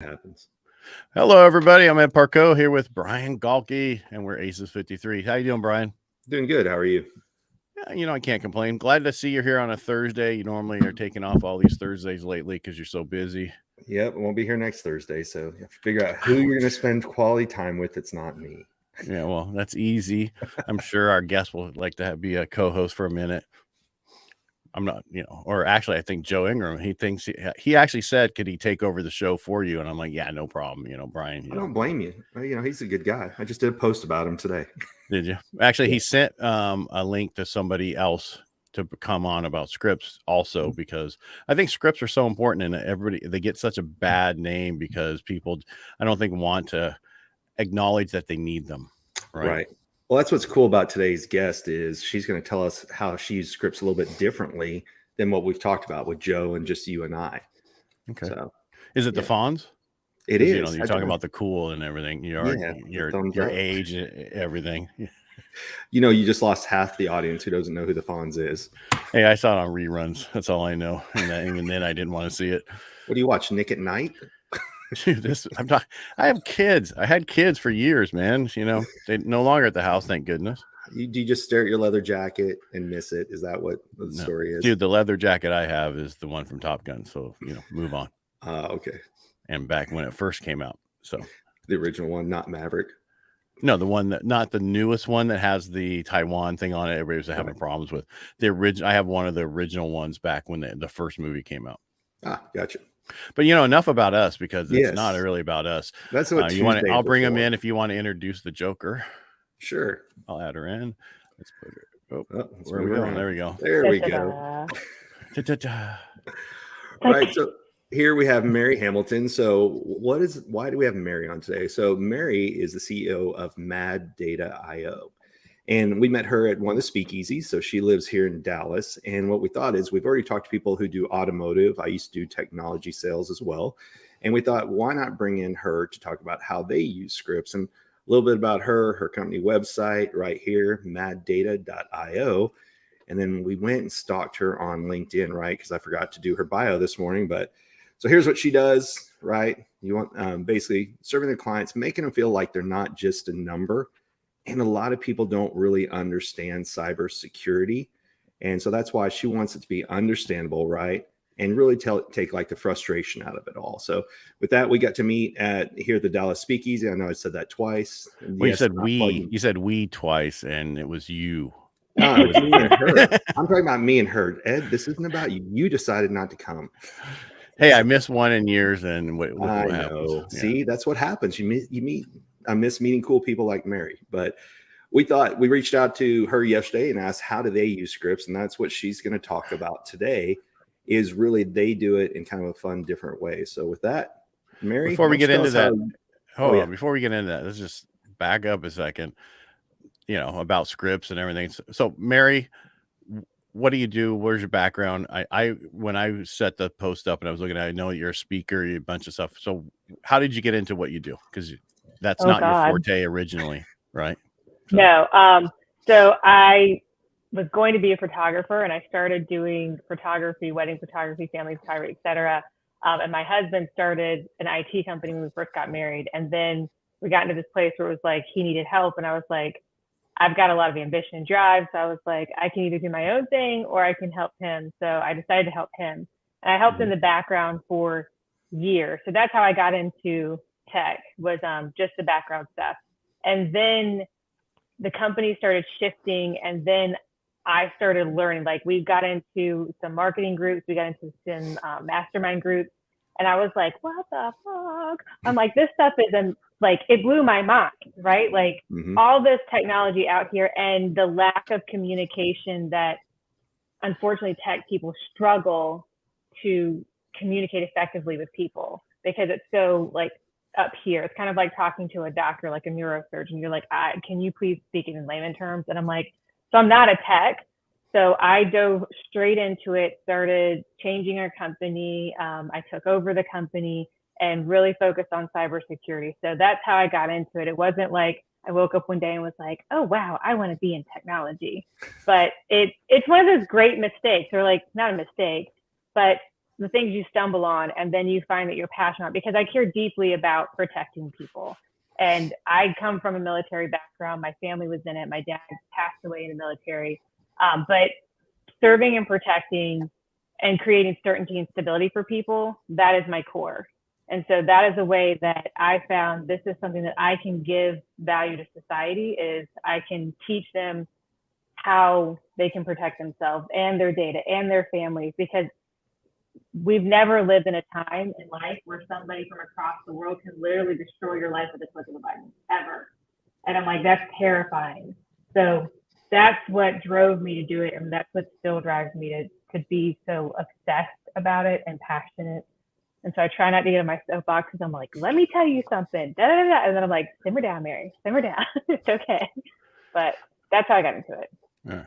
Happens. Hello, everybody. I'm Ed Parco here with Brian Galke, and we're Aces53. How you doing, Brian? Doing good. How are you? I can't complain. Glad to see you here on a Thursday. You normally are taking off all these Thursdays lately because you're so busy. Yep, won't be here next Thursday, so you have to figure out who you're going to spend quality time with. It's not me. Yeah, well, that's easy. I'm sure our guest will like to be a co-host for a minute. I'm not, or actually, I think Joe Ingram. He thinks he actually said, "Could he take over the show for you?" And I'm like, "Yeah, no problem." Brian. I don't blame you. He's a good guy. I just did a post about him today. Did you? Actually, Yeah. he sent a link to somebody else to come on about scripts also, because I think scripts are so important, and everybody, they get such a bad name because people, I don't think, want to acknowledge that they need them. Right. Well, that's what's cool about today's guest is she's going to tell us how she uses scripts a little bit differently than what we've talked about with Joe and just you and I. Okay. So Is it the yeah, Fonz? it is. You're talking about the cool and everything. Yeah, the thumbs Your up. age, everything. You just lost half the audience who doesn't know who the Fonz is. Hey, I saw it on reruns. That's all I know. And even then, I didn't want to see it. What do you watch? Nick at Night? Dude, I'm not. I have kids. I had kids for years, man. They no longer at the house, thank goodness. Do you just stare at your leather jacket and miss it? Is that what the story is? Dude, the leather jacket I have is the one from Top Gun. So move on. Okay. And back when it first came out, so the original one, not Maverick. No, the one that, not the newest one that has the Taiwan thing on it. Everybody was having problems with the original. I have one of the original ones back when the first movie came out. Gotcha. But enough about us, because it's not really about us. That's what you want. I'll bring them in if you want to introduce the Joker. Sure. I'll add her in. Let's put her. Where we go? There we go. There we go. Right. So here we have Mary Hamilton. So why do we have Mary on today? So Mary is the CEO of Mad Data IO. And we met her at one of the speakeasies. So she lives here in Dallas. And what we thought is, we've already talked to people who do automotive. I used to do technology sales as well. And we thought, why not bring in her to talk about how they use scripts, and a little bit about her company website right here, maddata.io. And then we went and stalked her on LinkedIn, right? Because I forgot to do her bio this morning. But so here's what she does, right? You want basically serving their clients, making them feel like they're not just a number. And a lot of people don't really understand cybersecurity. And so that's why she wants it to be understandable, right? And really take like the frustration out of it all. So with that, we got to meet at the Dallas Speakeasy. I know I said that twice. Well, yes, you said we twice, and it was you. No, it was me and her. I'm talking about me and her. Ed, this isn't about you. You decided not to come. Hey, I missed one in years, and what I happens? know. Yeah. See, that's what happens. You meet. I miss meeting cool people like Mary. But we reached out to her yesterday and asked, how do they use scripts? And that's what she's going to talk about today, is really they do it in kind of a fun, different way. So with that, Mary, before we get into that, before we get into that, let's just back up a second, about scripts and everything. So Mary, what do you do? Where's your background? When I set the post up and I was looking at it, I know you're a speaker, a bunch of stuff. So how did you get into what you do? Because that's not your forte originally, right? No. So I was going to be a photographer, and I started doing photography, wedding photography, family photography, etc. And my husband started an IT company when we first got married. And then we got into this place where it was like he needed help. And I was like, I've got a lot of ambition and drive. So I was like, I can either do my own thing or I can help him. So I decided to help him. And I helped in the background for years. So that's how I got into tech, was just the background stuff. And then the company started shifting, and then I started learning. Like, we got into some marketing groups, we got into some mastermind groups, and I was like, what the fuck? I'm like, this stuff isn't, like, it blew my mind, right? Like, all this technology out here, and the lack of communication that, unfortunately, tech people struggle to communicate effectively with people, because it's so, like, up here. It's kind of like talking to a doctor, like a neurosurgeon. You're like, can you please speak it in layman terms? And I'm like, so I'm not a tech. So I dove straight into it, started changing our company. I took over the company and really focused on cybersecurity. So that's how I got into it. It wasn't like I woke up one day and was like, oh, wow, I want to be in technology. But it's one of those great mistakes, or like, not a mistake, but the things you stumble on, and then you find that you're passionate, because I care deeply about protecting people. And I come from a military background. My family was in it. My dad passed away in the military. But serving and protecting and creating certainty and stability for people, that is my core. And so that is a way that I found this is something that I can give value to society, is I can teach them how they can protect themselves and their data and their families, because we've never lived in a time in life where somebody from across the world can literally destroy your life with a click of a button, ever. And I'm like, that's terrifying. So that's what drove me to do it. And that's what still drives me to be so obsessed about it and passionate. And so I try not to get in my soapbox, because I'm like, let me tell you something. Da, da, da. And then I'm like, simmer down, Mary, simmer down. It's okay. But that's how I got into it. Yeah.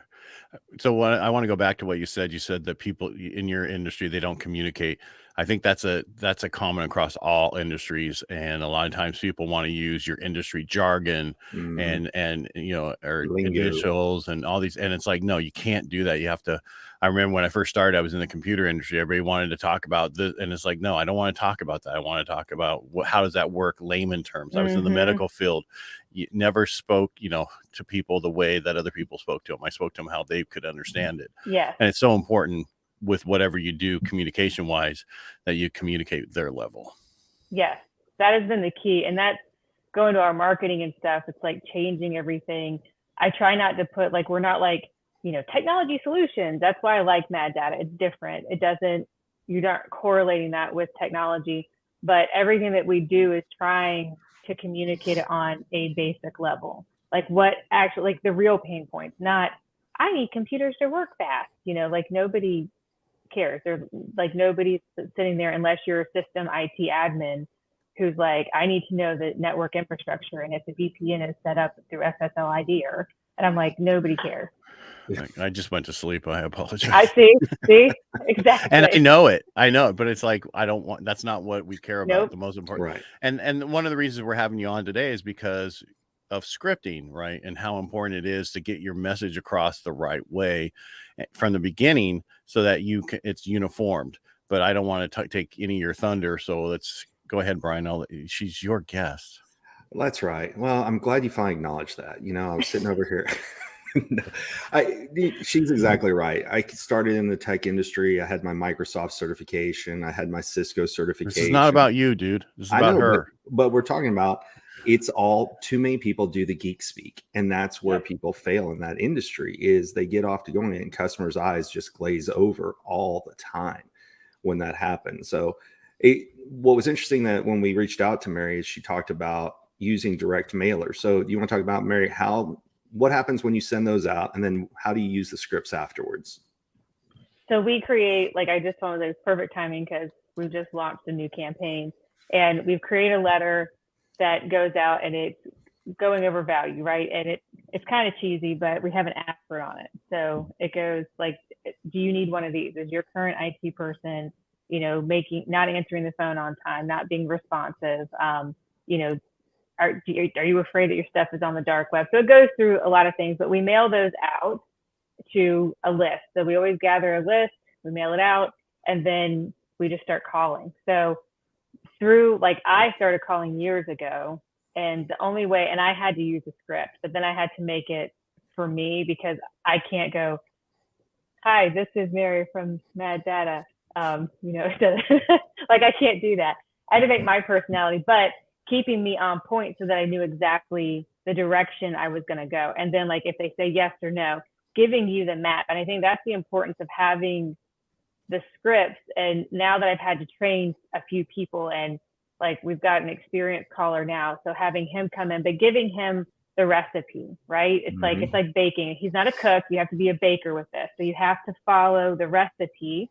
So I want to go back to what you said. You said that people in your industry, they don't communicate. I think that's a common across all industries. And a lot of times people want to use your industry jargon and or Lingo. initials and all these. And it's like, no, you can't do that. You have to. I remember when I first started, I was in the computer industry. Everybody wanted to talk about this. And it's like, no, I don't want to talk about that. I want to talk about how does that work, layman terms. I was in the medical field. You never spoke, to people the way that other people spoke to them. I spoke to them how they could understand it. Yeah. And it's so important with whatever you do communication wise that you communicate their level. Yes, that has been the key. And that's going to our marketing and stuff. It's like changing everything. I try not to put we're not technology solutions. That's why I like Mad Data. It's different. You're not correlating that with technology, but everything that we do is trying to communicate it on a basic level. Like what actually, the real pain points, not, I need computers to work fast. Nobody cares. They're nobody's sitting there unless you're a system IT admin who's like, I need to know the network infrastructure and if the VPN is set up through SSL ID and I'm like, nobody cares. I just went to sleep. I apologize. I see, exactly. And I know it, but it's like, that's not what we care about. Nope. The most important. Right. And one of the reasons we're having you on today is because of scripting, right? And how important it is to get your message across the right way from the beginning so that it's uniformed. But I don't want to take any of your thunder. So let's go ahead, Brian. She's your guest. Well, that's right. Well, I'm glad you finally acknowledged that. I was sitting over here. No, she's exactly right. I started in the tech industry. I had my Microsoft certification. I had my Cisco certification. This is not about you, dude. This is about her. But we're talking about, it's all, too many people do the geek speak. And that's where people fail in that industry, is they get off to going and customers' eyes just glaze over all the time when that happens. So what was interesting that when we reached out to Mary is she talked about using direct mailers. So do you want to talk about, Mary, what happens when you send those out, and then how do you use the scripts afterwards? So we create, I just found that it's perfect timing because we've just launched a new campaign, and we've created a letter that goes out, and it's going over value, right? And it's kind of cheesy, but we have an advert on it. So it goes do you need one of these? Is your current IT person, not answering the phone on time, not being responsive, are you afraid that your stuff is on the dark web? So it goes through a lot of things, but we mail those out to a list. So we always gather a list, we mail it out, and then we just start calling. So I started calling years ago, and the only way, and I had to use a script, but then I had to make it for me because I can't go, hi, this is Mary from Mad Data. I can't do that. I had to make my personality, but keeping me on point so that I knew exactly the direction I was going to go. And then if they say yes or no, giving you the map. And I think that's the importance of having the scripts. And now that I've had to train a few people, and we've got an experienced caller now, so having him come in, but giving him the recipe, right? It's it's like baking. He's not a cook. You have to be a baker with this. So you have to follow the recipe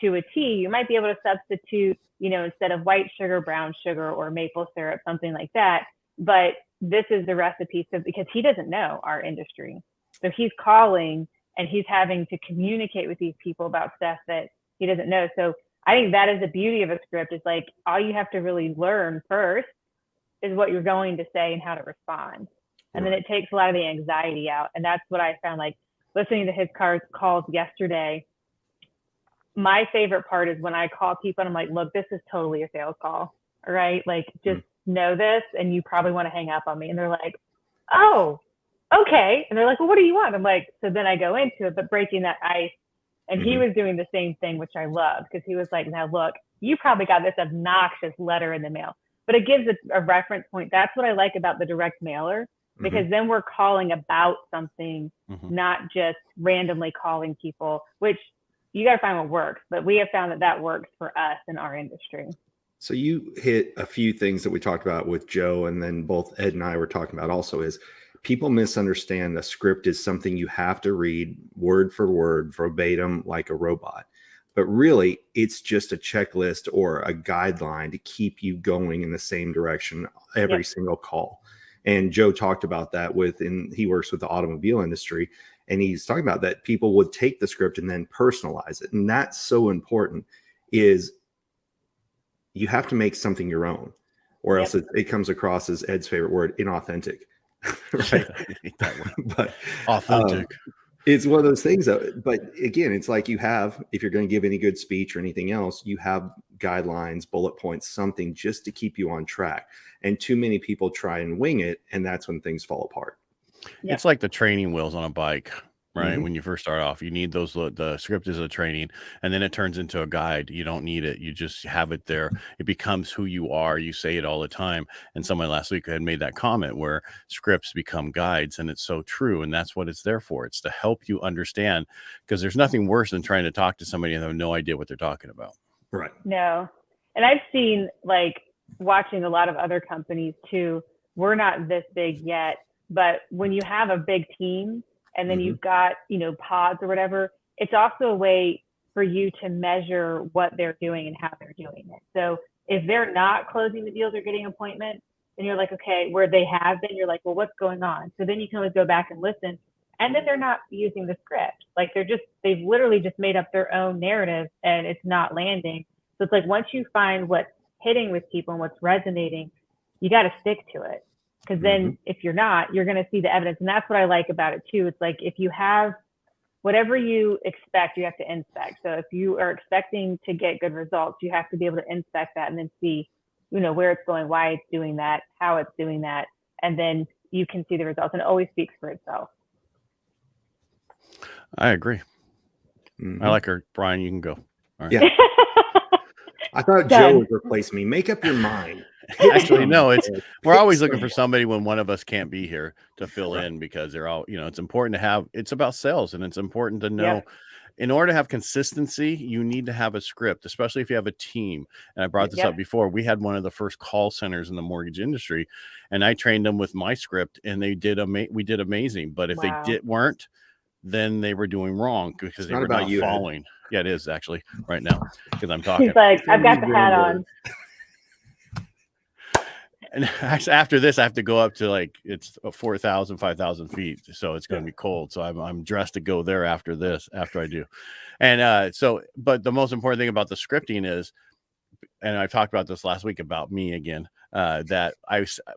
to a T. You might be able to substitute, instead of white sugar, brown sugar, or maple syrup, something like that. But this is the recipe. So because he doesn't know our industry, so he's calling and he's having to communicate with these people about stuff that he doesn't know. So I think that is the beauty of a script, is all you have to really learn first is what you're going to say and how to respond. And then it takes a lot of the anxiety out. And that's what I found, listening to his calls yesterday. my favorite part is when I call people and I'm like, look, this is totally a sales call. All right. Like, just know this, and you probably want to hang up on me. And they're like, oh, okay. And they're like, well, what do you want? I'm like, so then I go into it, but breaking that ice. And he was doing the same thing, which I loved, because he was like, now look, you probably got this obnoxious letter in the mail, but it gives a reference point. That's what I like about the direct mailer, because then we're calling about something, not just randomly calling people, which you got to find what works. But we have found that works for us in our industry. So you hit a few things that we talked about with Joe, and then both Ed and I were talking about also is people misunderstand the script is something you have to read word for word, verbatim, like a robot. But really, it's just a checklist or a guideline to keep you going in the same direction every single call. And Joe talked about that he works with the automobile industry, and he's talking about that people would take the script and then personalize it. And that's so important, is you have to make something your own, or else it comes across as Ed's favorite word, inauthentic. Right? But authentic. It's one of those things but again, it's like if you're going to give any good speech or anything else, you have guidelines, bullet points, something just to keep you on track. And too many people try and wing it, and that's when things fall apart. It's like the training wheels on a bike, right? When you first start off, you need those. The script is a training, and then it turns into a guide. You don't need it. You just have it there. It becomes who you are. You say it all the time. And someone last week had made that comment where scripts become guides, and it's so true. And that's what it's there for. It's to help you understand, because there's nothing worse than trying to talk to somebody and have no idea what they're talking about. Right. No. And I've seen, like, watching a lot of other companies too, we're not this big yet, but when you have a big team and then you've got, pods or whatever, it's also a way for you to measure what they're doing and how they're doing it. So if they're not closing the deals or getting appointments, then you're like, okay, where they have been, you're like, well, what's going on? So then you can always go back and listen. And then they're not using the script. Like, they've literally just made up their own narrative, and it's not landing. So it's like, once you find what's hitting with people and what's resonating, you got to stick to it. Because then if you're not, you're going to see the evidence. And that's what I like about it too. It's like, if you have whatever you expect, you have to inspect. So if you are expecting to get good results, you have to be able to inspect that and then see, where it's going, why it's doing that, how it's doing that. And then you can see the results, and it always speaks for itself. I agree. I like her. Brian, you can go. All right. Yeah. I thought Joe would replace me. Make up your mind. Actually, no, we're always looking for somebody when one of us can't be here to fill in, because they're all, it's important to have, it's about sales, and it's important to know in order to have consistency, you need to have a script, especially if you have a team. And I brought this up before. We had one of the first call centers in the mortgage industry, and I trained them with my script, and we did amazing. But if they weren't, then they were doing wrong, because they were not following. Yeah, it is actually right now, because I'm talking. He's like, I've got the hat on. And after this, I have to go up to it's 4,000, 5,000 feet. So it's going to be cold. So I'm dressed to go there after I do. And but the most important thing about the scripting is, and I talked about this last week about me again, that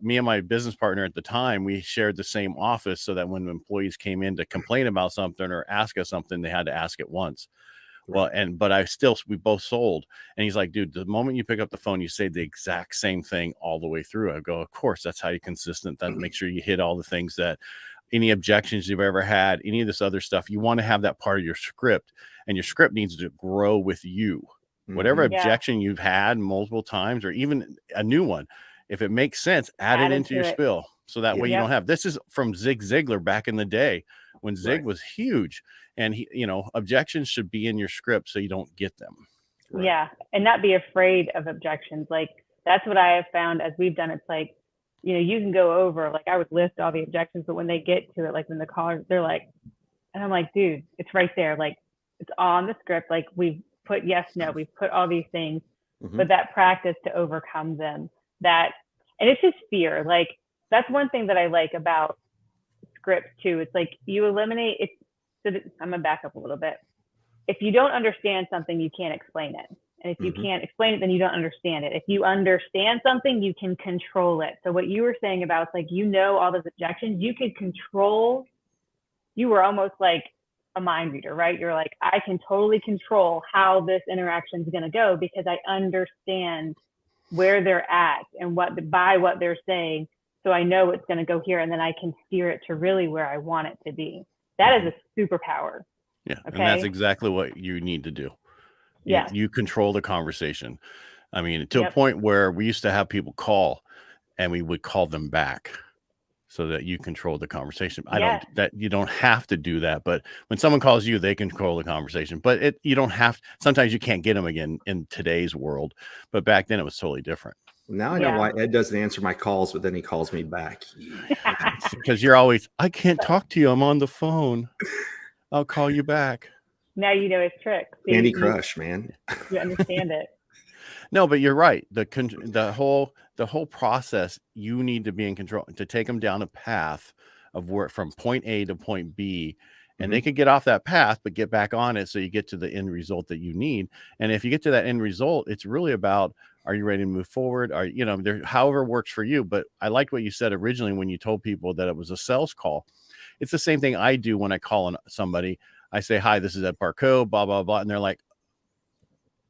me and my business partner at the time, we shared the same office, so that when employees came in to complain about something or ask us something, they had to ask it once. Well, but we both sold. And he's like, dude, the moment you pick up the phone, you say the exact same thing all the way through. I go, of course, that's how you're consistent. That make sure you hit all the things, that any objections you've ever had, any of this other stuff, you want to have that part of your script, and your script needs to grow with you. Whatever objection you've had multiple times, or even a new one, if it makes sense, add it into your spiel. So that way you don't have, this is from Zig Ziglar back in the day when Zig was huge. And objections should be in your script so you don't get them. Right. Yeah. And not be afraid of objections. Like, that's what I have found as we've done. It's like, you can go over, like, I would list all the objections, but when they get to it, like when the callers, they're like, and I'm like, dude, it's right there. Like, it's on the script. Like, we've put yes, no, we've put all these things, but that practice to overcome them, and it's just fear. Like, that's one thing that I like about scripts too. It's like, you eliminate it. So I'm gonna back up a little bit. If you don't understand something, you can't explain it. And if you can't explain it, then you don't understand it. If you understand something, you can control it. So what you were saying about, it's like, all those objections, you could control, you were almost like a mind reader, right? You're like, I can totally control how this interaction is going to go because I understand where they're at and by what they're saying. So I know it's going to go here, and then I can steer it to really where I want it to be. That is a superpower. Yeah. Okay? And that's exactly what you need to do. You control the conversation. I mean, to a point where we used to have people call and we would call them back so that you control the conversation. You don't have to do that, but when someone calls you, they control the conversation, but you don't have, sometimes you can't get them again in today's world, but back then it was totally different. Now I know why Ed doesn't answer my calls, but then he calls me back. Because you're always, I can't talk to you. I'm on the phone. I'll call you back. Now you know his trick. Candy Crush, man. You understand it. No, but you're right. The whole process, you need to be in control to take them down a path of where from point A to point B, and they could get off that path, but get back on it so you get to the end result that you need. And if you get to that end result, it's really about, are you ready to move forward? Are there, however works for you. But I liked what you said originally when you told people that it was a sales call. It's the same thing I do when I call on somebody. I say, hi, this is Ed Parco, blah, blah, blah. And they're like,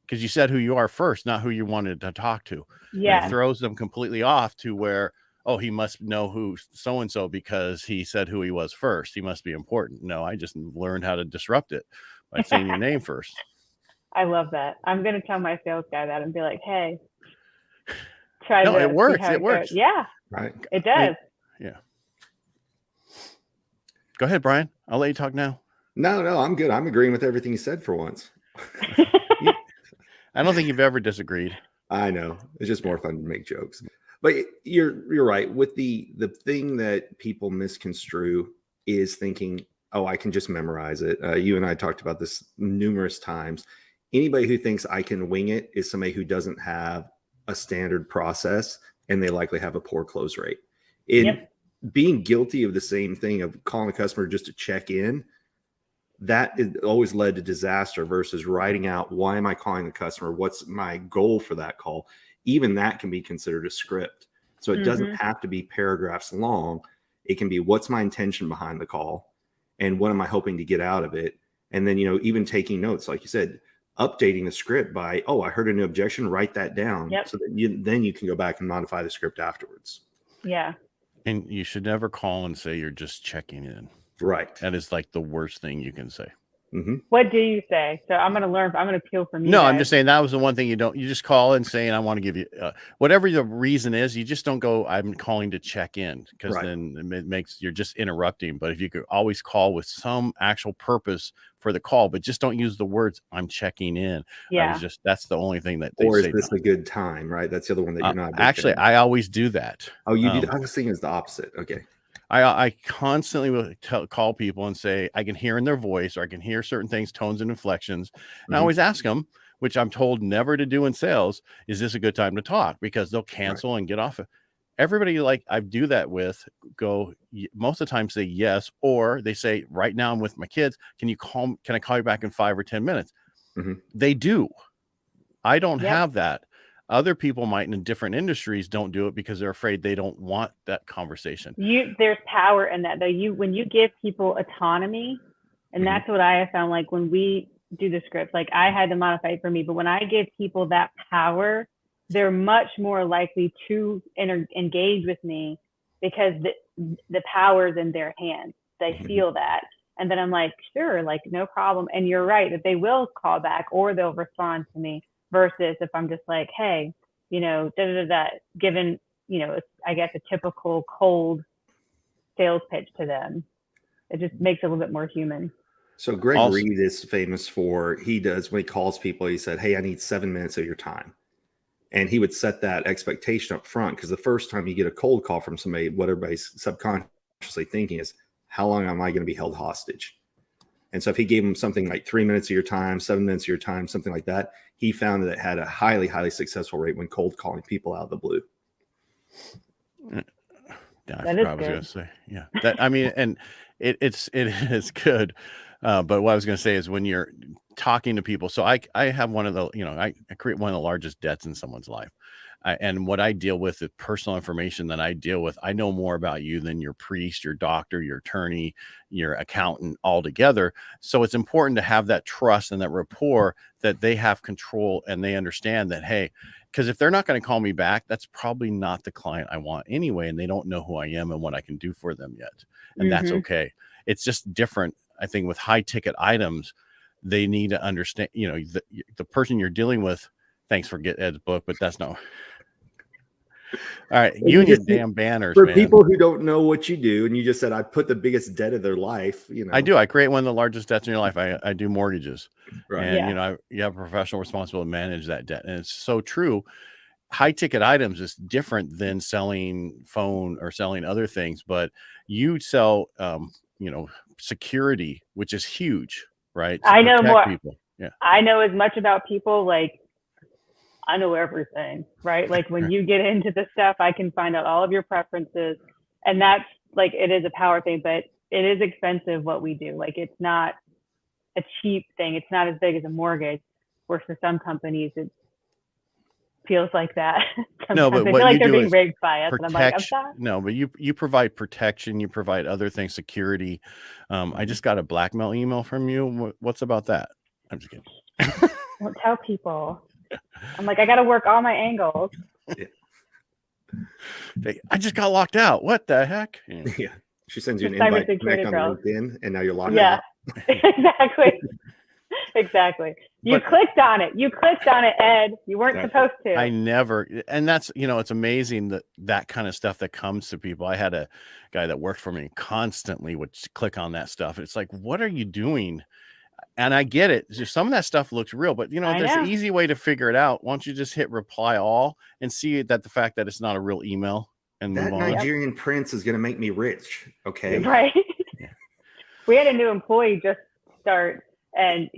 because you said who you are first, not who you wanted to talk to. Yeah. It throws them completely off to where, oh, he must know who so-and-so because he said who he was first. He must be important. No, I just learned how to disrupt it by saying your name first. I love that. I'm going to tell my sales guy that and be like, hey, it works. It works. Yeah, right. It does. Yeah. Go ahead, Brian. I'll let you talk now. No, I'm good. I'm agreeing with everything you said for once. I don't think you've ever disagreed. I know. It's just more fun to make jokes. But you're right. With the thing that people misconstrue is thinking, oh, I can just memorize it. You and I talked about this numerous times. Anybody who thinks I can wing it is somebody who doesn't have a standard process, and they likely have a poor close rate. Being guilty of the same thing of calling a customer just to check in, that is always led to disaster versus writing out, why am I calling the customer? What's my goal for that call? Even that can be considered a script. So it doesn't have to be paragraphs long. It can be, what's my intention behind the call? And what am I hoping to get out of it? And then, even taking notes, like you said, updating the script by, oh, I heard a new objection, write that down. So that then you can go back and modify the script afterwards. Yeah. And you should never call and say you're just checking in. Right. That is like the worst thing you can say. What do you say? So I'm going to learn. I'm going to peel from you. No, guys. I'm just saying that was the one thing you just call and say, and I want to give you whatever the reason is. You just don't go, I'm calling to check in, because then it makes, you're just interrupting. But if you could always call with some actual purpose for the call, but just don't use the words, I'm checking in. Yeah. That's the only thing that they or say. Is this a good time? Right. That's the other one that you're not. Actually, I always do that. Oh, you do. I was thinking it's the opposite. Okay. I constantly will call people and say, I can hear in their voice, or I can hear certain things, tones and inflections. And I always ask them, which I'm told never to do in sales, is this a good time to talk? Because they'll cancel and get off. Everybody I do that with most of the time say yes, or they say, right now I'm with my kids. Can I call you back in 5 or 10 minutes? They do. I don't have that. Other people might in different industries don't do it because they're afraid they don't want that conversation. There's power in that though. When you give people autonomy, and that's what I have found, like when we do the script, like I had to modify it for me, but when I give people that power, they're much more likely to engage with me because the power's in their hands. They feel that. And then I'm like, sure, like no problem. And you're right that they will call back or they'll respond to me. Versus if I'm just like, hey, given, I guess a typical cold sales pitch to them, it just makes it a little bit more human. So Greg Reed is famous for, when he calls people, he said, hey, I need 7 minutes of your time. And he would set that expectation up front, because the first time you get a cold call from somebody, what everybody's subconsciously thinking is, how long am I going to be held hostage? And so if he gave him something like 3 minutes of your time, 7 minutes of your time, something like that, he found that it had a highly, highly successful rate when cold calling people out of the blue. Yeah, I forgot what I was going to say. Yeah. And it is good. But what I was going to say is when you're talking to people, so I have one of the, I create one of the largest debts in someone's life. And what I deal with is personal information that I deal with. I know more about you than your priest, your doctor, your attorney, your accountant altogether. So it's important to have that trust and that rapport that they have control and they understand that, hey, because if they're not going to call me back, that's probably not the client I want anyway. And they don't know who I am and what I can do for them yet. And that's okay. It's just different. I think with high ticket items, they need to understand, the person you're dealing with. Thanks for getting Ed's book, but that's no. All right, you and your damn banners, for man. people who don't know what you do, and you just said I put the biggest debt of their life. I do. I create one of the largest debts in your life. I do mortgages, right? And you have a professional responsibility to manage that debt, and it's so true. High ticket items is different than selling phone or selling other things, but you sell, security, which is huge, right? I know more. People. Yeah, I know as much about people. Like, I know everything, right? Like when you get into the stuff, I can find out all of your preferences, and that's like, it is a power thing, but it is expensive what we do. Like, it's not a cheap thing. It's not as big as a mortgage, where for some companies it feels like that. No, but I what feel like you they're do being is rigged by us. And I'm like, I'm sorry. No, but you provide protection. You provide other things, security. I just got a blackmail email from you. What's about that? I'm just kidding. Don't tell people. I'm like, I got to work all my angles. I just got locked out. What the heck? Yeah. She sends you an invite to connect on LinkedIn, and now you're locked out. Exactly. Exactly. You clicked on it. You clicked on it, Ed. You weren't supposed to. I never. And that's, it's amazing that kind of stuff that comes to people. I had a guy that worked for me constantly would click on that stuff. It's like, what are you doing? And I get it. Just some of that stuff looks real, but there's an easy way to figure it out. Why don't you just hit reply all and see that the fact that it's not a real email and that move on. Nigerian prince is going to make me rich. Okay. Right. We had a new employee just start, and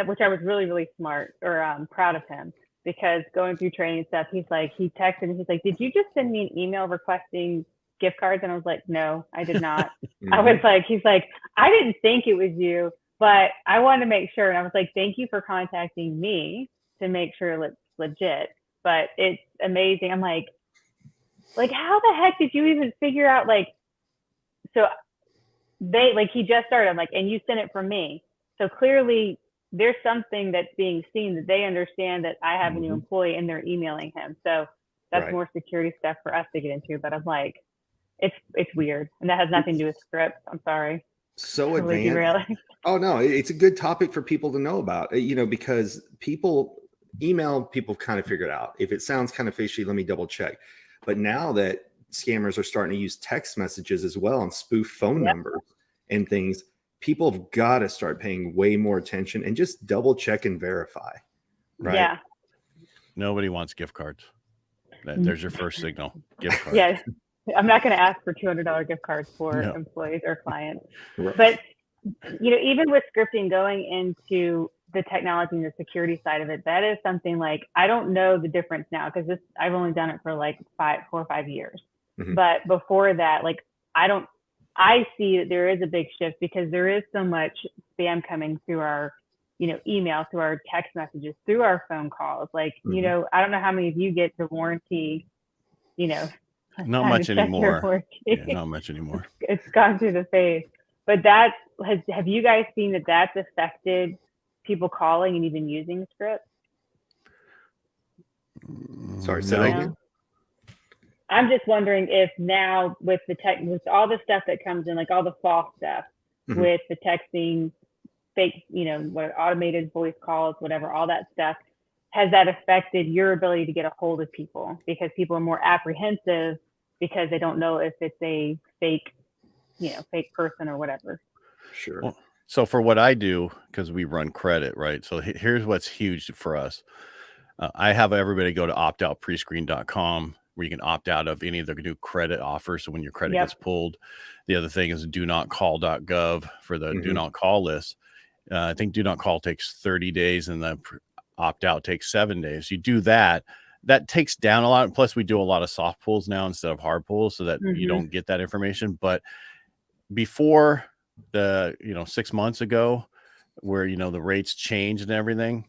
which I was really, really smart or proud of him, because going through training and stuff, he texted and he's like, did you just send me an email requesting gift cards? And I was like, no, I did not. I was like, he's like, I didn't think it was you, but I wanted to make sure. And I was like, thank you for contacting me to make sure it's legit. But it's amazing. I'm like, how the heck did you even figure out? So he just started. I'm like, and you sent it from me. So clearly there's something that's being seen, that they understand that I have a new employee and they're emailing him. So that's more security stuff for us to get into. But I'm like, it's weird. And that has nothing to do with scripts. I'm sorry. So advanced. Oh no, it's a good topic for people to know about, because people kind of figured out. If it sounds kind of fishy, let me double check. But now that scammers are starting to use text messages as well and spoof phone numbers and things, people have got to start paying way more attention and just double check and verify. Right? Yeah. Nobody wants gift cards. There's your first signal. Gift cards. Yeah. I'm not going to ask for $200 gift cards for employees or clients. Right. But, even with scripting, going into the technology and the security side of it, that is something I don't know the difference now, because I've only done it for 4 or 5 years. But before that, I see that there is a big shift, because there is so much spam coming through our, email, through our text messages, through our phone calls. I don't know how many of you get the warranty, not much anymore. Yeah, not much anymore. It's gone through the face. But have you guys seen that that's affected people calling and even using scripts? Sorry, say that again. I'm just wondering if now with with all the stuff that comes in, all the false stuff, with the texting, fake, automated voice calls, whatever, all that stuff, has that affected your ability to get a hold of people? Because people are more apprehensive because they don't know if it's a fake person or whatever. Sure. Well, so for what I do, because we run credit, right? So here's what's huge for us. I have everybody go to optoutprescreen.com, where you can opt out of any of the new credit offers. So when your credit gets pulled, the other thing is donotcall.gov for the do not call list. I think do not call takes 30 days and the opt out takes 7 days. You do that takes down a lot. Plus we do a lot of soft pulls now instead of hard pulls, so that you don't get that information. But before the 6 months ago, where the rates changed and everything,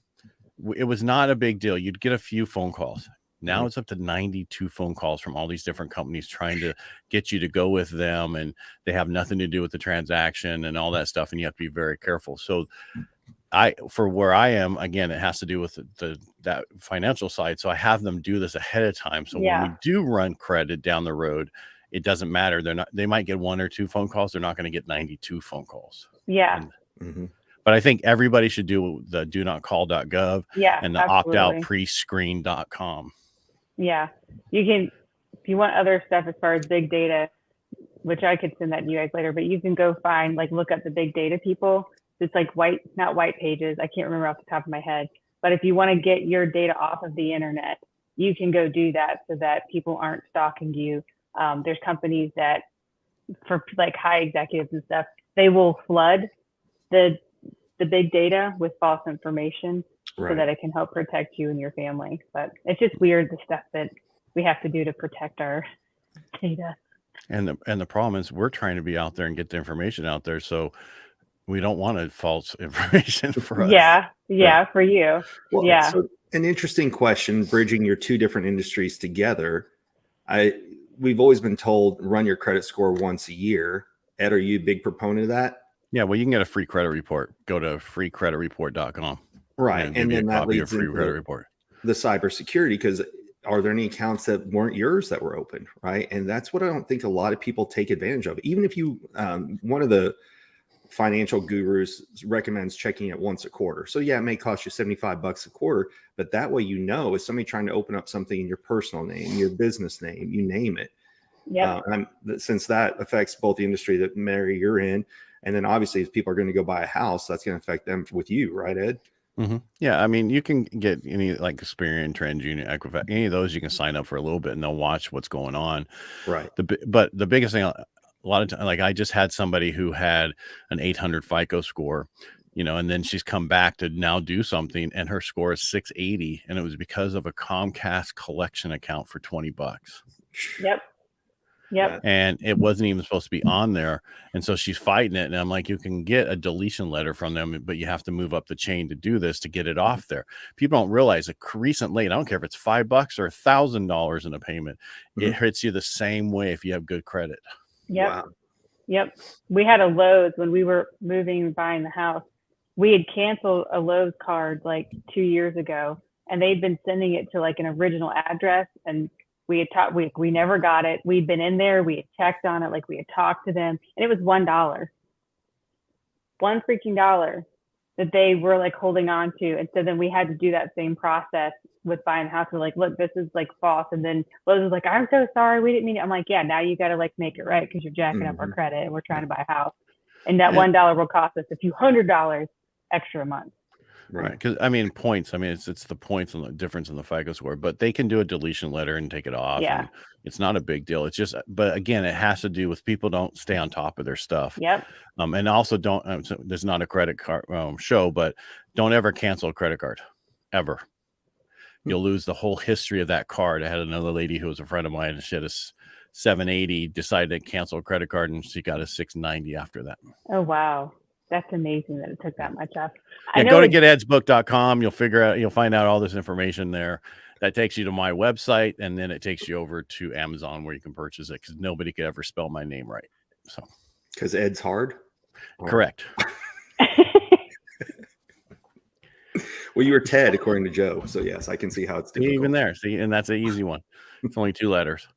it was not a big deal. You'd get a few phone calls. Now it's up to 92 phone calls from all these different companies trying to get you to go with them, and they have nothing to do with the transaction and all that stuff, and you have to be very careful. So for where I am, again, it has to do with that financial side. So I have them do this ahead of time. So when we do run credit down the road, it doesn't matter. They might get 1 or 2 phone calls. They're not going to get 92 phone calls. Yeah. But I think everybody should do the donotcall.gov and the absolutely. optoutprescreen.com. Yeah. You can, if you want other stuff as far as big data, which I could send that to you guys later, but you can go find, like, look up the big data people. It's like not white pages. I can't remember off the top of my head. But if you want to get your data off of the internet, you can go do that so that people aren't stalking you. There's companies that, for like high executives and stuff, they will flood the big data with false information so that it can help protect you and your family. But it's just weird, the stuff that we have to do to protect our data. And the problem is we're trying to be out there and get the information out there. So we don't want a false information for us. Yeah, for you. Well, so an interesting question, bridging your 2 different industries together. We've always been told run your credit score once a year. Ed, are you a big proponent of that? Yeah, well, you can get a free credit report. Go to freecreditreport.com. Right. And then that leads free credit report. The cybersecurity, because are there any accounts that weren't yours that were opened? Right. And that's what I don't think a lot of people take advantage of. Even if you, one of the financial gurus recommends checking it once a quarter. So yeah, it may cost you $75 a quarter, but that way, is somebody trying to open up something in your personal name, your business name, you name it. Yeah. Since that affects both the industry that, Mary, you're in, and then obviously if people are going to go buy a house, that's going to affect them with you, right, Ed? Yeah, I mean, you can get any like Experian, TransUnion, Equifax, any of those. You can sign up for a little bit and they'll watch what's going on. Right. But the biggest thing, a lot of times, like I just had somebody who had an 800 FICO score, and then she's come back to now do something, and her score is 680, and it was because of a Comcast collection account for $20. Yep. And it wasn't even supposed to be on there. And so she's fighting it. And I'm like, you can get a deletion letter from them, but you have to move up the chain to do this, to get it off there. People don't realize a recent late, I don't care if it's $5 or $1,000 in a payment, it hits you the same way if you have good credit. Yep. Wow. Yep. We had a Lowe's when we were moving and buying the house. We had canceled a Lowe's card like 2 years ago, and they'd been sending it to like an original address, and we had we never got it. We'd been in there, we had checked on it, like we had talked to them, and it was $1 freaking dollar that they were like holding on to. And so then we had to do that same process with buying the house. We're like, look, this is like false. And then Lowe's was like, I'm so sorry, we didn't mean it. I'm like, yeah, now you got to like make it right, because you're jacking up our credit and we're trying to buy a house. And that $1 will cost us a few $100 extra a month. Right. Because I mean, points. I mean, it's the points and the difference in the FICO score, but they can do a deletion letter and take it off. Yeah. And it's not a big deal. It's just, but again, it has to do with people don't stay on top of their stuff. Yep. And also don't, so there's not a credit card show, but don't ever cancel a credit card ever. You'll lose the whole history of that card. I had another lady who was a friend of mine, and she had a 780, decided to cancel a credit card, and she got a 690 after that. Oh, wow. That's amazing that it took that much up. Yeah, go to getedsbook.com. You'll find out all this information there. That takes you to my website, and then it takes you over to Amazon where you can purchase it, because nobody could ever spell my name right. So, because Ed's hard. Correct. Well, you were Ted, according to Joe. So yes, I can see how it's difficult. Even there, see, and that's an easy one. It's only 2 letters.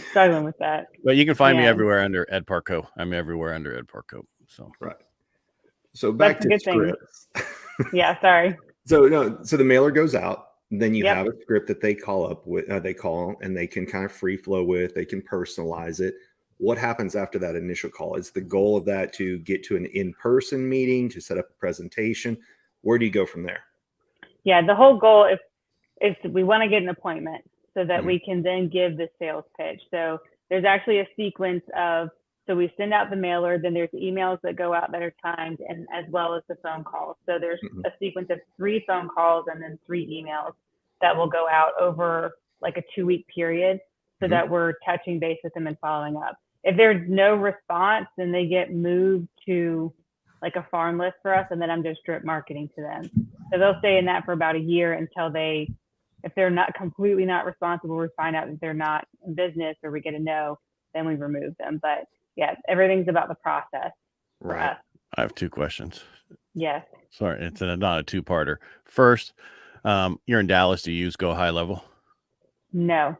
Struggling with that. But you can find me everywhere under Ed Parco. I'm everywhere under Ed Parco. So right. So back to scripts. Yeah, sorry. So the mailer goes out. Then you have a script that they call up with. They call and they can kind of free flow with. They can personalize it. What happens after that initial call? Is the goal of that to get to an in-person meeting, to set up a presentation? Where do you go from there? Yeah, the whole goal is we want to get an appointment so that we can then give the sales pitch. So there's actually a sequence of, so we send out the mailer, then there's emails that go out that are timed, and as well as the phone calls. So there's a sequence of 3 phone calls and then 3 emails that will go out over like a 2-week period, so that we're touching base with them and following up. If there's no response, then they get moved to like a farm list for us, and then I'm just drip marketing to them. So they'll stay in that for about a year until they If they're not completely not responsible, we find out that they're not in business or we get a no, then we remove them. But yeah, everything's about the process for Right. us. I have two questions. Yes. Sorry, it's not a two-parter. First, you're in Dallas. Do you use Go High Level? No.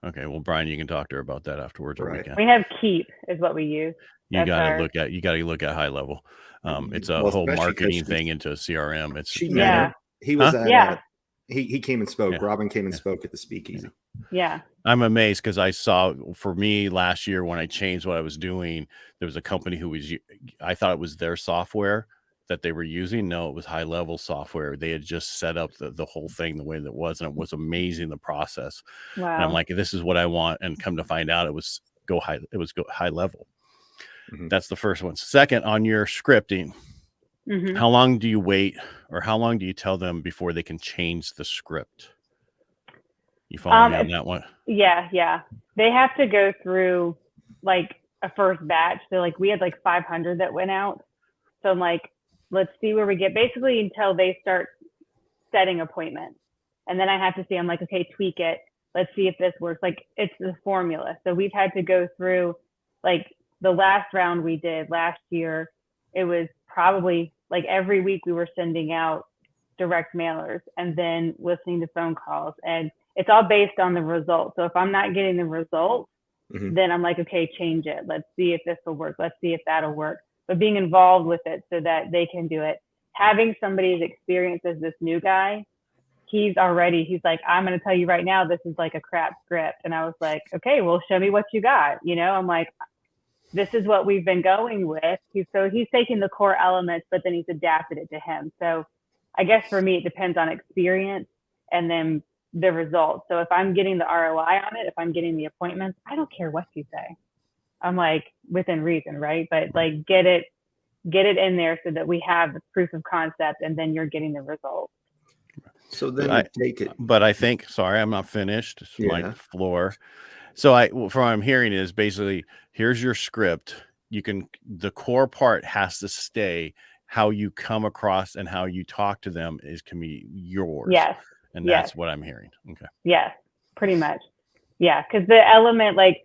Okay, well, Brian, you can talk to her about that afterwards. Or we Right. can. We have Keep is what we use. You got to look at High Level. It's a whole especially 'cause marketing thing into a CRM. It's she met Yeah. him. He was at Yeah. he came and spoke. Yeah. Robin came and spoke at the speakeasy. Yeah. I'm amazed because I saw, for me last year when I changed what I was doing, there was a company who was, I thought it was their software that they were using. No, it was High Level software. They had just set up the whole thing the way that it was, and it was amazing, the process. Wow. And I'm like, this is what I want. And come to find out, it was Go High Level. Mhm. That's the first one. Second, on your scripting, Mhm. how long do you wait, or how long do you tell them before they can change the script? You follow me on that one? Yeah. They have to go through like a first batch. So like we had like 500 that went out. So I'm like, let's see where we get, basically until they start setting appointments. And then I have to see, I'm like, okay, tweak it. Let's see if this works. Like it's the formula. So we've had to go through, like the last round we did last year, it was probably like every week we were sending out direct mailers and then listening to phone calls, and it's all based on the result. So if I'm not getting the result, Mhm. then I'm like, okay, change it. Let's see if this will work. Let's see if that'll work. But being involved with it so that they can do it. Having somebody as experienced as this new guy, he's like, I'm going to tell you right now, this is like a crap script. And I was like, okay, well, show me what you got. You know, I'm like, this is what we've been going with. He's taking the core elements, but then he's adapted it to him. So I guess for me, it depends on experience and then the results. So if I'm getting the ROI on it, if I'm getting the appointments, I don't care what you say. I'm like, within reason, right? But like get it in there so that we have the proof of concept, and then you're getting the results. So then take it. But I think, sorry, I'm not finished. It's my floor. So from what I'm hearing is basically, here's your script. The core part has to stay. How you come across and how you talk to them can be yours. Yes. And that's what I'm hearing. Okay. Yes, pretty much. Yeah, because the element, like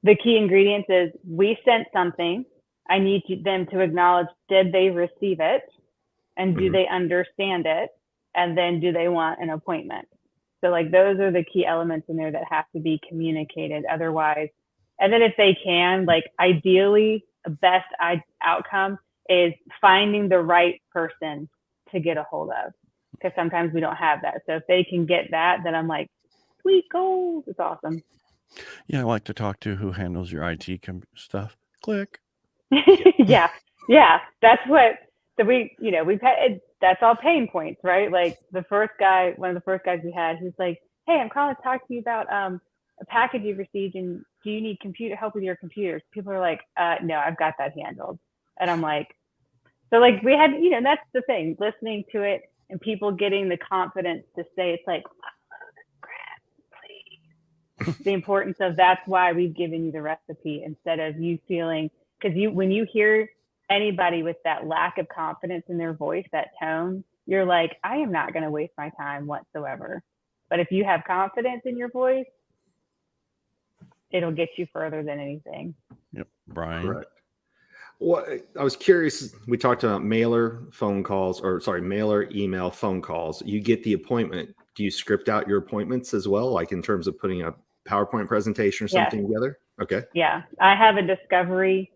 the key ingredients is we sent something. I need them to acknowledge, did they receive it? And do they understand it? And then do they want an appointment? So like those are the key elements in there that have to be communicated. Otherwise, and then if they can, like ideally, the best outcome is finding the right person to get a hold of, because sometimes we don't have that. So if they can get that, then I'm like, sweet gold. It's awesome. Yeah, I like to talk to who handles your IT stuff. Click. Yeah. That's what we've had. That's all pain points, right? Like one of the first guys we had, he's like, hey, I'm calling to talk to you about a package you've received, and do you need help with your computers? People are like, no, I've got that handled. And I'm like, so like we had, that's the thing, listening to it and people getting the confidence to say, it's like, please. The importance of, that's why we've given you the recipe, instead of you feeling, because when you hear anybody with that lack of confidence in their voice, that tone, you're like, I am not going to waste my time whatsoever. But if you have confidence in your voice, it'll get you further than anything. Yep. Brian. Correct. Well, I was curious. We talked about mailer, email, phone calls. You get the appointment. Do you script out your appointments as well? Like in terms of putting a PowerPoint presentation or something together? Okay. Yeah. I have a discovery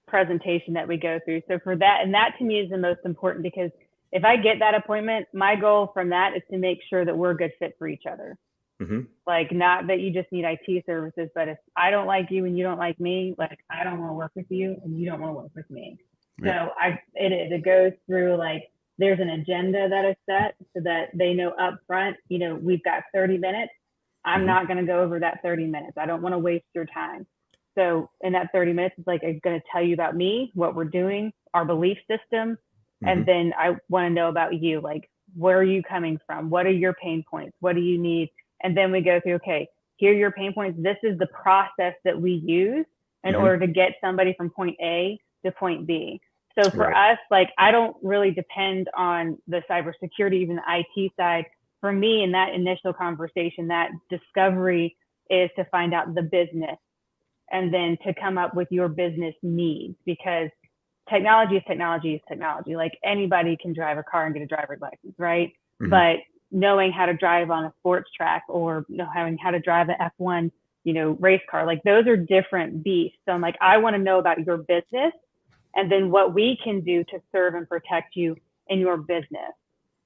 presentation that we go through. So for that, and that to me is the most important, because if I get that appointment, my goal from that is to make sure that we're a good fit for each other. Mm-hmm. Like, not that you just need IT services, but if I don't like you and you don't like me, like I don't want to work with you and you don't want to work with me. Yeah. So it goes through, like, there's an agenda that is set so that they know up front, we've got 30 minutes. I'm not going to go over that 30 minutes. I don't want to waste your time. So in that 30 minutes, it's like, I'm going to tell you about me, what we're doing, our belief system. And then I want to know about you. Like, where are you coming from? What are your pain points? What do you need? And then we go through, okay, here are your pain points. This is the process that we use in order to get somebody from point A to point B. So for us, like, I don't really depend on the cybersecurity, even the IT side. for me in that initial conversation, that discovery is to find out the business and then to come up with your business needs, because technology is technology is technology. Like anybody can drive a car and get a driver's license, right? Mm-hmm. But knowing how to drive on a sports track or knowing how to drive an F1, race car, like those are different beasts. So I'm like, I want to know about your business and then what we can do to serve and protect you in your business,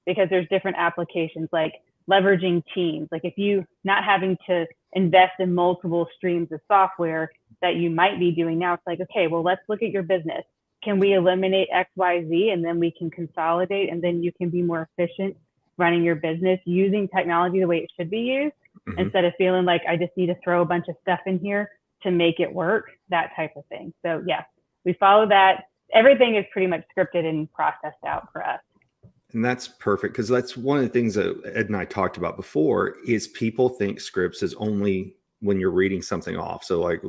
because there's different applications like leveraging teams. Like if you not having to invest in multiple streams of software that you might be doing now, it's like, okay, well, let's look at your business. Can we eliminate X, Y, Z, and then we can consolidate, and then you can be more efficient running your business using technology the way it should be used, mm-hmm. instead of feeling like I just need to throw a bunch of stuff in here to make it work, that type of thing. So yeah, we follow that. Everything is pretty much scripted and processed out for us. And that's perfect, because that's one of the things that Ed and I talked about before is people think scripts is only when you're reading something off. So like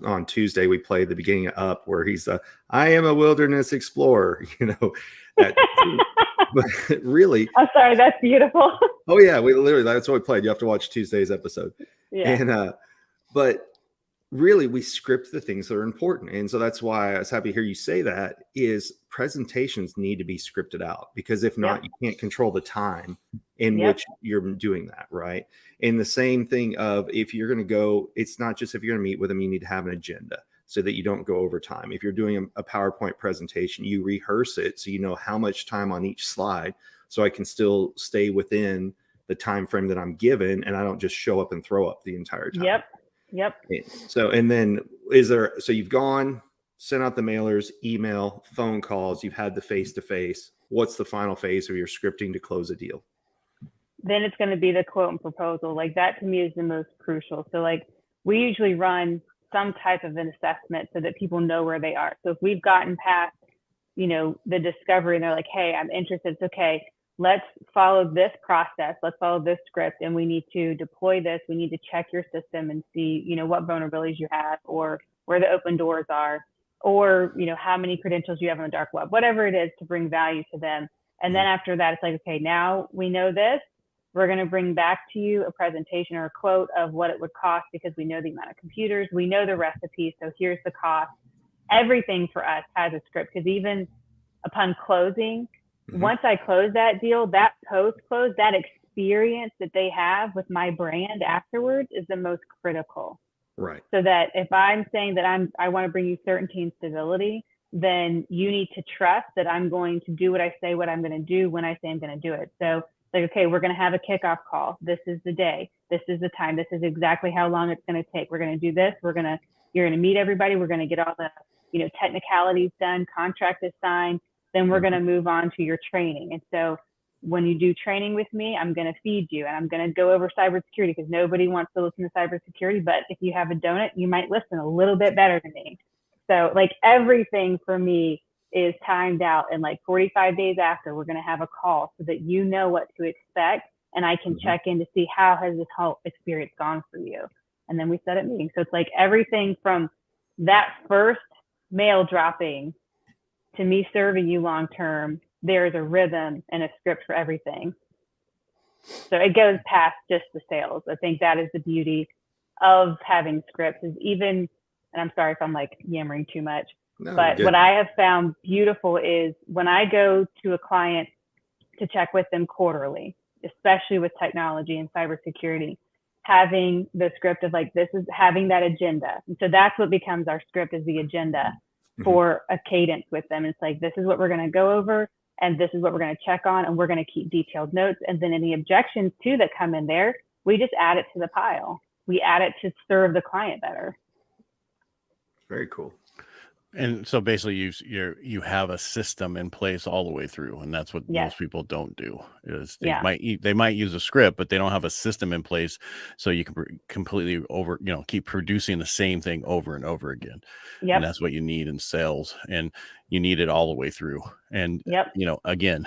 on Tuesday, we played the beginning of Up where he's I am a wilderness explorer, but really. I'm sorry, that's beautiful. Oh yeah, that's what we played. You have to watch Tuesday's episode. Yeah. And, but really we script the things that are important. And so that's why I was happy to hear you say that, is presentations need to be scripted out, because if not, you can't control the time in which you're doing that. Right. And the same thing of if you're going to go, it's not just if you're going to meet with them, you need to have an agenda so that you don't go over time. If you're doing a PowerPoint presentation, you rehearse it so you know how much time on each slide, so I can still stay within the time frame that I'm given and I don't just show up and throw up the entire time. Yep. So, and then so you've gone, sent out the mailers, email, phone calls, you've had the face-to-face. What's the final phase of your scripting to close a deal? Then it's going to be the quote and proposal. Like that to me is the most crucial. So like we usually run some type of an assessment so that people know where they are. So if we've gotten past, the discovery and they're like, hey, I'm interested. It's okay. Let's follow this process. Let's follow this script. And we need to deploy this. We need to check your system and see, what vulnerabilities you have, or where the open doors are, or, how many credentials you have on the dark web, whatever it is to bring value to them. And then after that, it's like, okay, now we know this. We're going to bring back to you a presentation or a quote of what it would cost, because we know the amount of computers, we know the recipe. So here's the cost. Everything for us has a script, because even upon closing, once I close that deal, that post-close, that experience that they have with my brand afterwards is the most critical. Right. So that if I'm saying that I want to bring you certainty and stability, then you need to trust that I'm going to do what I say, what I'm going to do when I say I'm going to do it. So like, okay, we're going to have a kickoff call. This is the day. This is the time. This is exactly how long it's going to take. We're going to do this. You're going to meet everybody. We're going to get all the, technicalities done. Contract is signed. Then we're going to move on to your training. And so when you do training with me, I'm going to feed you and I'm going to go over cybersecurity, because nobody wants to listen to cybersecurity. But if you have a donut, you might listen a little bit better than me. So like everything for me is timed out, and like 45 days after, we're going to have a call so that you know what to expect. And I can check in to see how has this whole experience gone for you. And then we set up meetings. So it's like everything from that first mail dropping to me serving you long term, there's a rhythm and a script for everything. So it goes past just the sales. I think that is the beauty of having scripts, is even, and I'm sorry if I'm like yammering too much, but what I have found beautiful is when I go to a client to check with them quarterly, especially with technology and cybersecurity, having the script of like, this is having that agenda. And so that's what becomes our script, is the agenda for a cadence with them. It's like, this is what we're going to go over, and this is what we're going to check on, and we're going to keep detailed notes. And then any objections too that come in there, we just add it to the pile. We add it to serve the client better. Very cool. And so basically you have a system in place all the way through, and that's what most people don't do. Is they might use a script, but they don't have a system in place, so you can completely keep producing the same thing over and over again. And that's what you need in sales, and you need it all the way through. And again,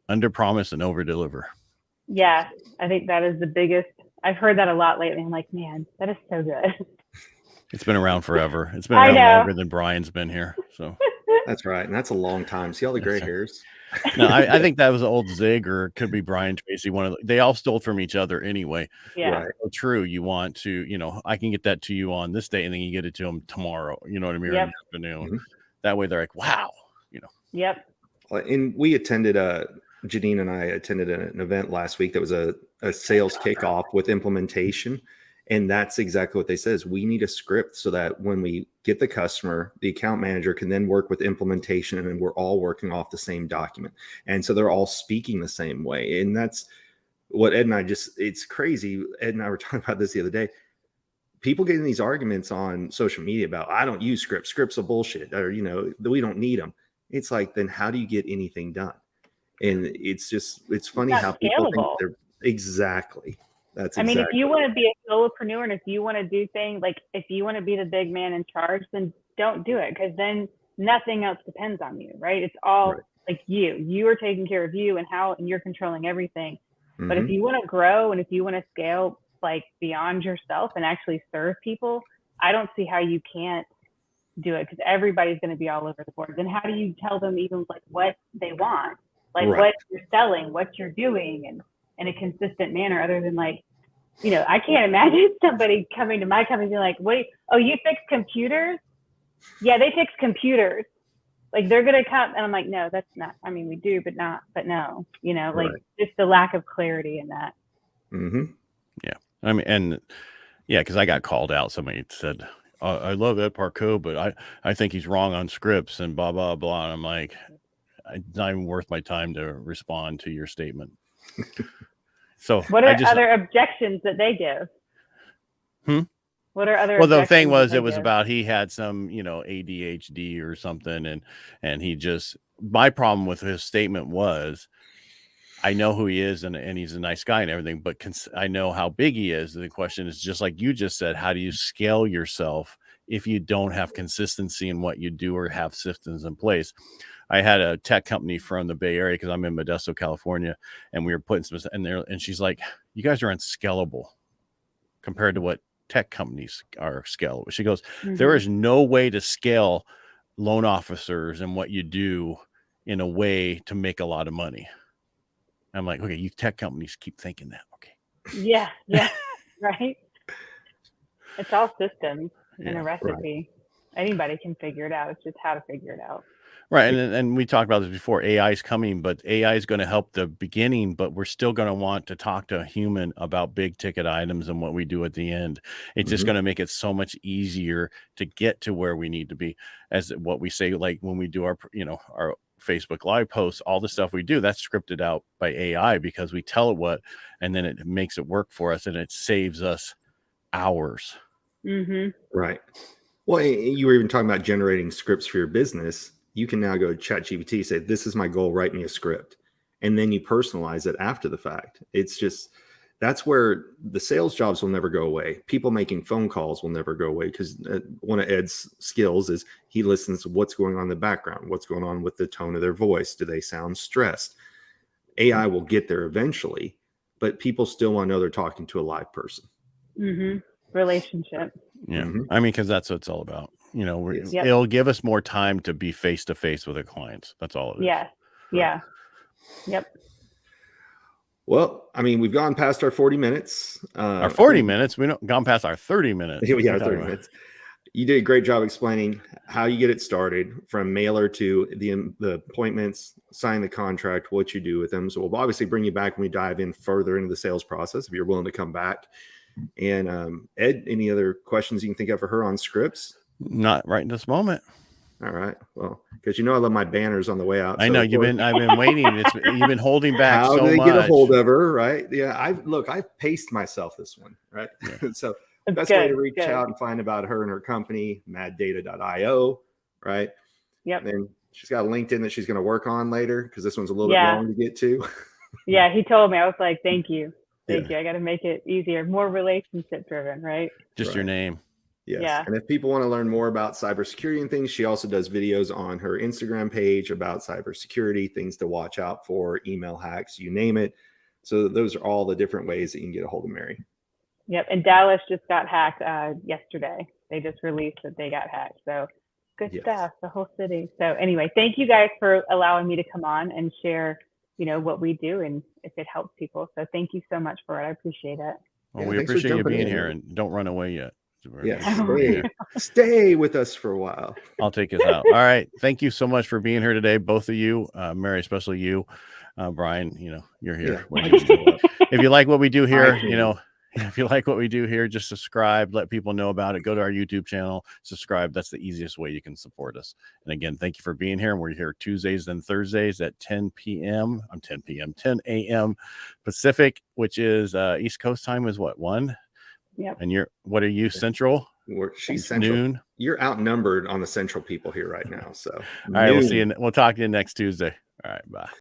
under promise and over deliver. Yeah, I think that is the biggest. I've heard that a lot lately. I'm like, man, that is so good. It's been around forever. It's been around longer than Brian's been here. So That's right. And that's a long time. See all the gray hairs? No, I think that was old Zig, or it could be Brian Tracy. They all stole from each other anyway. Yeah. Right. So true. You want to, I can get that to you on this day, and then you get it to them tomorrow. You know what I mean? Or in the afternoon. Mhm. That way, they're like, wow. Yep. And we attended Janine and I attended an event last week that was a sales kickoff with implementation. And that's exactly what they said is we need a script so that when we get the customer, the account manager can then work with implementation and we're all working off the same document. And so they're all speaking the same way. And that's what Ed and I it's crazy. Ed and I were talking about this the other day. People get in these arguments on social media about, I don't use scripts. Scripts are bullshit, or, we don't need them. It's like, then how do you get anything done? And it's funny how people think they're exactly. That's exactly. I mean, if you want to be a solopreneur and if you want to do things like if you want to be the big man in charge, then don't do it, because then nothing else depends on you, right? It's all like you are taking care of you and you're controlling everything. Mm-hmm. But if you want to grow and if you want to scale like beyond yourself and actually serve people, I don't see how you can't do it, because everybody's going to be all over the board. Then how do you tell them even like what they want, like what you're selling, what you're doing, and in a consistent manner, other than like, I can't imagine somebody coming to my company and being like, wait, oh, you fix computers? Yeah, they fix computers. Like they're going to come. And I'm like, no, that's not, I mean, we do, but no, like just the lack of clarity in that. Mm-hmm. Yeah. I mean, and yeah, because I got called out. Somebody said, I love Ed Parco, but I think he's wrong on scripts and blah, blah, blah. And I'm like, it's not even worth my time to respond to your statement. So what are other objections that they give? What are other? Well, the thing was, it was about he had some, ADHD or something, and he just. My problem with his statement was, I know who he is, and he's a nice guy and everything, but I know how big he is. And the question is just like you just said: how do you scale yourself if you don't have consistency in what you do or have systems in place? I had a tech company from the Bay Area because I'm in Modesto, California, and we were putting some in there. And she's like, "You guys are unscalable compared to what tech companies are scalable." She goes, "There is no way to scale loan officers and what you do in a way to make a lot of money." I'm like, okay, you tech companies keep thinking that. Okay. Yeah, right. It's all systems and a recipe. Anybody can figure it out. It's just how to figure it out. Right. And we talked about this before. AI is coming, but AI is going to help the beginning, but we're still going to want to talk to a human about big ticket items and what we do at the end. It's just going to make it so much easier to get to where we need to be, as what we say, like when we do our Facebook Live posts, all the stuff we do, that's scripted out by AI because we tell it what, and then it makes it work for us and it saves us hours. Mm-hmm. Right. Well, you were even talking about generating scripts for your business. You can now go to ChatGPT, say, this is my goal, write me a script. And then you personalize it after the fact. It's just, that's where the sales jobs will never go away. People making phone calls will never go away, because one of Ed's skills is he listens to what's going on in the background, what's going on with the tone of their voice. Do they sound stressed? AI will get there eventually, but people still want to know they're talking to a live person. Mm-hmm. Relationship. Yeah. I mean, because that's what it's all about. It'll give us more time to be face to face with our clients. That's all it is. Yeah. Yeah. Yep. Well, I mean, we've gone past our 40 minutes. Our 40 minutes. We've gone past our 30 minutes. Yeah, our 30 minutes. You did a great job explaining how you get it started, from mailer to the appointments, sign the contract, what you do with them. So we'll obviously bring you back when we dive in further into the sales process, if you're willing to come back. And Ed, any other questions you can think of for her on scripts? Not right in this moment. All right. Well, because I love my banners on the way out. I know I've been waiting. You've been holding back. How so do they much. get a hold of her? Right. Yeah. I've paced myself this one. Right. Yeah. So best way to reach out and find about her and her company, maddata.io. Right. Yep. Then she's got a LinkedIn that she's going to work on later, because this one's a little bit long to get to. Yeah. He told me, I was like, thank you. Thank you. I got to make it easier, more relationship driven, right? Just your name. Yes. Yeah. And if people want to learn more about cybersecurity and things, she also does videos on her Instagram page about cybersecurity, things to watch out for, email hacks, you name it. So those are all the different ways that you can get a hold of Mary. Yep. And Dallas just got hacked yesterday. They just released that they got hacked. So good Yes. stuff, the whole city. So anyway, thank you guys for allowing me to come on and share, what we do and if it helps people. So thank you so much for it. I appreciate it. Well, Yeah, we thanks for appreciate you jumping being in. here, and don't run away yet. Yeah, stay with us for a while. I'll take us out. All right. Thank you so much for being here today, both of you. Mary, especially you. Brian, you're here. Yeah. If you like what we do here, if you like what we do here, just subscribe, let people know about it. Go to our YouTube channel, subscribe. That's the easiest way you can support us. And again, thank you for being here. And we're here Tuesdays and Thursdays at 10 a.m. Pacific, which is East Coast time is what, 1? Yep. And what are you, Central? She's Central. Noon. You're outnumbered on the Central people here right now. So all right, we'll talk to you next Tuesday. All right, bye.